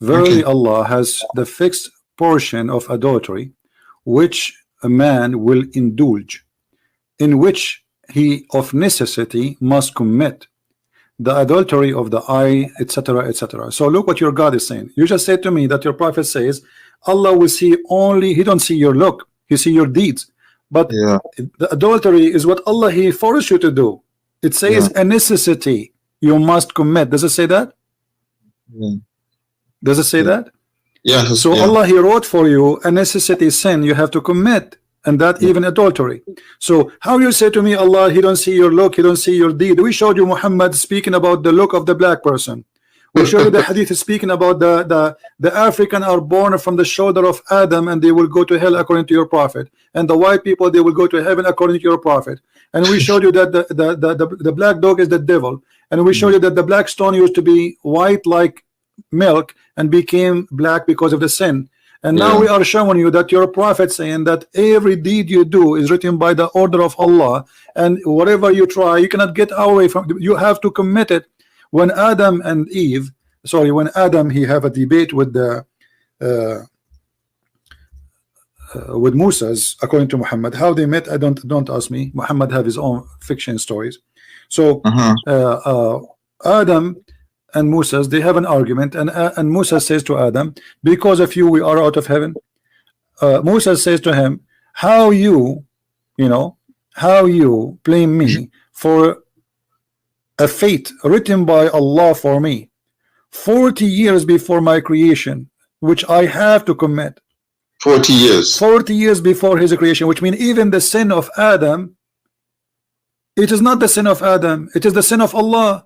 Verily Okay. Allah has the fixed portion of adultery which a man will indulge, in which he of necessity must commit, the adultery of the eye, etc., etc. So look what your God is saying. You just said to me that your prophet says Allah will see only, he don't see your look, he see your deeds. But Yeah. the adultery is what Allah he forced you to do. It says Yeah. a necessity you must commit. Does it say that? Yeah. Does it say that? Yeah. So Yeah. Allah he wrote for you a necessity sin you have to commit, and that even adultery. So how you say to me Allah he don't see your look, he don't see your deed? We showed you Muhammad speaking about the look of the black person. We showed you the hadith speaking about the African are born from the shoulder of Adam and they will go to hell according to your prophet, and the white people they will go to heaven according to your prophet. And we showed you that the black dog is the devil, and we showed you that the black stone used to be white like milk and became black because of the sin. And now Yeah. we are showing you that your prophet saying that every deed you do is written by the order of Allah, and whatever you try you cannot get away from, you have to commit it. When Adam and Eve, sorry, when Adam he have a debate with the with Moses, according to Muhammad, how they met, I don't ask me. Muhammad have his own fiction stories. So Adam and Moses they have an argument, and Moses says to Adam, because of you we are out of heaven. Moses says to him, how you know, how you blame me for a fate written by Allah for me 40 years before my creation, which I have to commit. 40 years. 40 years before his creation, which means even the sin of Adam, it is not the sin of Adam, it is the sin of Allah.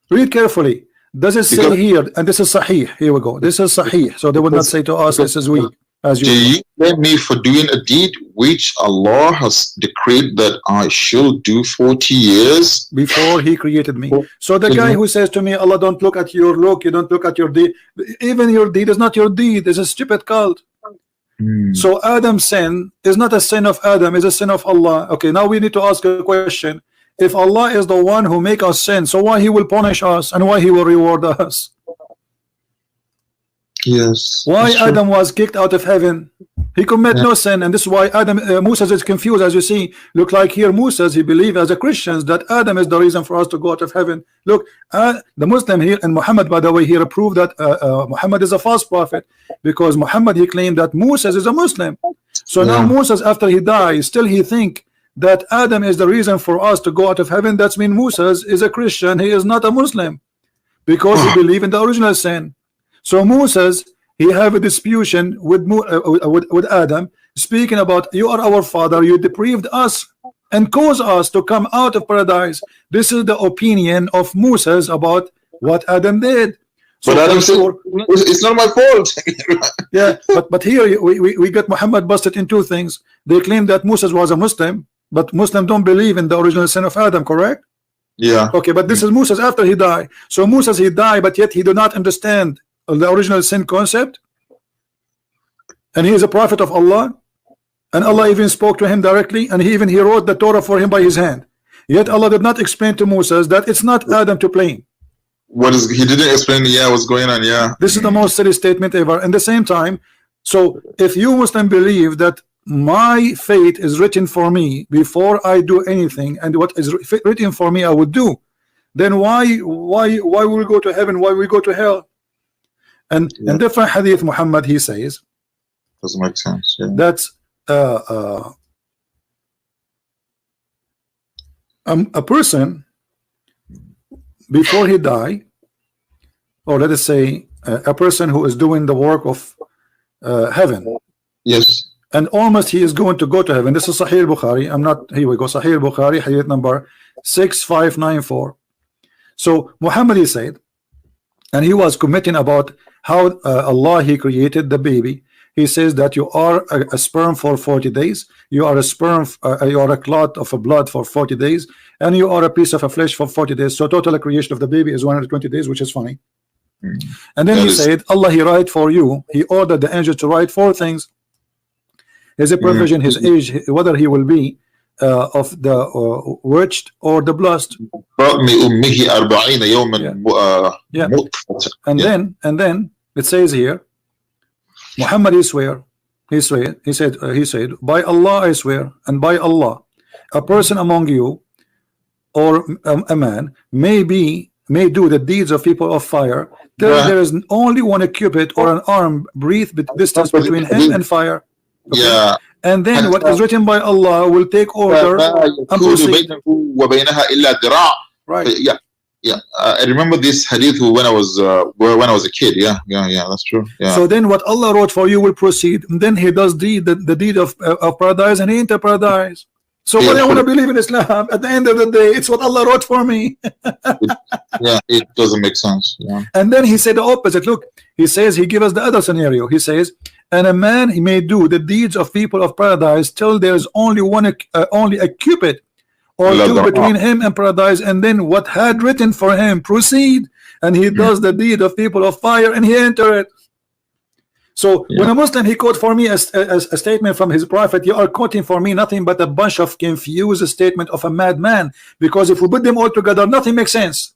Read carefully. Does it say here, and this is Sahih, here we go, this is Sahih, so they would not say to us this is weak, as Do you blame me for doing a deed which Allah has decreed that I should do 40 years before he created me? So the guy who says to me Allah don't look at your look, you don't look at your deed, even your deed is not your deed, it's a stupid cult. So Adam's sin is not a sin of Adam, it's a sin of Allah. Okay, now we need to ask a question. If Allah is the one who make us sin, so why he will punish us and why he will reward us? Yes. Why Adam was kicked out of heaven? He commit no sin, and this is why Adam Moses is confused. As you see, look like here Moses he believe as a Christians that Adam is the reason for us to go out of heaven. Look, the Muslim here, and Muhammad by the way here approved that Muhammad is a false prophet, because Muhammad he claimed that Moses is a Muslim. So now Moses after he dies still he think that Adam is the reason for us to go out of heaven. That's mean Moses is a Christian, he is not a Muslim, because he believe in the original sin. So Moses he have a disputation with Adam, speaking about you are our father, you deprived us and caused us to come out of paradise. This is the opinion of Moses about what Adam did. So but Adam said, it's not my fault. Yeah, but here we got Muhammad busted in two things. They claim that Moses was a Muslim, but Muslims don't believe in the original sin of Adam, correct? Yeah. Okay, but this is Moses after he died. So Moses he died, but yet he do not understand the original sin concept, and he is a prophet of Allah, and Allah even spoke to him directly, and he wrote the Torah for him by his hand. Yet Allah did not explain to Moses that it's not Adam to blame. What is he didn't explain? Yeah, what's going on? Yeah, this is the most silly statement ever. And at the same time, so if you Muslim believe that my fate is written for me before I do anything, and what is written for me I would do, then why we go to heaven, why we go to hell? And in different hadith Muhammad he says doesn't make sense. Yeah. That's a person before he die, or let us say a person who is doing the work of heaven. Yes. And almost he is going to go to heaven. This is Sahih Bukhari. I'm not, here we go, Sahih Bukhari, hadith number 6594. So Muhammad he said, and he was commenting about how Allah he created the baby. He says that you are a sperm for 40 days, you are a sperm, you are a clot of a blood for 40 days, and you are a piece of a flesh for 40 days. So total creation of the baby is 120 days, which is funny. And then he said, Allah he write for you, he ordered the angel to write 4 things: his provision, his age, whether he will be of the witched or the blessed. بطن أمه 40 يوما Yeah. نطفة. And Yeah. then it says here, Muhammad he said, by Allah I swear, and by Allah, a person among you, or a man, may do the deeds of people of fire till Yeah. there is only one cubit or an arm breadth distance between him and fire. Okay? Yeah. And then what is written by Allah will take order فما and يكون proceed. بينه وبينها إلا ذراع. Right. Yeah. Yeah. I remember this hadith when I was a kid. Yeah. That's true. Yeah. So then what Allah wrote for you will proceed, and then he does the deed of paradise, and he enter paradise. So Yeah, what I want to true. believe in Islam, at the end of the day, it's what Allah wrote for me. Yeah, it doesn't make sense. Yeah. And then he said the opposite. Look, he says, he gives us the other scenario. He says, and a man, he may do the deeds of people of paradise till there's only only a cubit or two between him and paradise, and then what had written for him proceed, and he does the deed of people of fire, and he enter it. So when a Muslim, he quote for me a statement from his prophet, you are quoting for me nothing but a bunch of confused statement of a madman, because if we put them all together, nothing makes sense.